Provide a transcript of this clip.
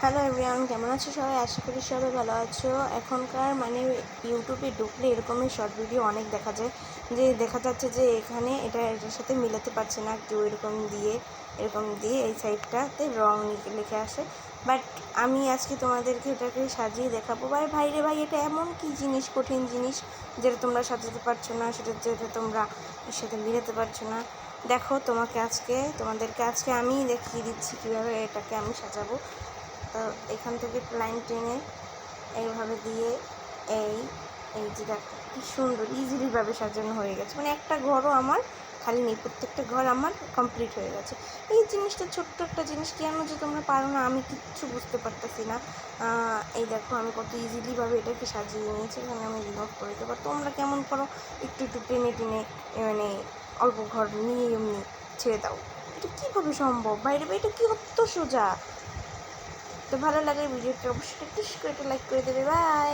Hello everyone, কেমন আছো সবাই? আশা করি সবাই ভালো আছো। এখনকার ইউটিউবে ঢুকলে এরকমই শর্ট ভিডিও অনেক দেখা যায়, যে দেখা যাচ্ছে যে এখানে এটার সাথে মিলাতে পারছে না, কেউ এরকম দিয়ে এই সাইডটাতে রং লিখে আসে। বাট আমি আজকে তোমাদেরকে এটাকে সাজিয়ে দেখাবো। ভাই রে ভাই, এটা এমন কি জিনিস, কঠিন জিনিস যেটা তোমরা সাজাতে পারছো না, যেটা তোমরা এর সাথে মিলাতে পারছো না। দেখো, তোমাদেরকে আজকে আমি দেখিয়ে দিচ্ছি কীভাবে এটাকে আমি সাজাবো। তো এখান থেকে লাইন টেনে এইভাবে দিয়ে এই এই যে দেখো কি সুন্দর ইজিলিভাবে সাজানো হয়ে গেছে। মানে একটা ঘরও আমার খালি নেই, প্রত্যেকটা ঘর আমার কমপ্লিট হয়ে গেছে। এই জিনিসটা ছোট্ট একটা জিনিস, কেন যে তোমরা পারো না আমি কিচ্ছু বুঝতে পারতেছি না। এই দেখো আমি কত ইজিলিভাবে এটাকে সাজিয়ে নিয়েছি। এখানে আমি রিমুভ করে দেবো। তোমরা কেমন করো, একটু একটু টেনে টেনে মানে অল্প ঘর নিয়ে এমনি ছেড়ে দাও। এটা কীভাবে সম্ভব? বাইরে এটা কি অত সোজা? তো ভালো লাগলে ভিডিওটা অবশ্যই একটু করে লাইক করে দেবে। বাই।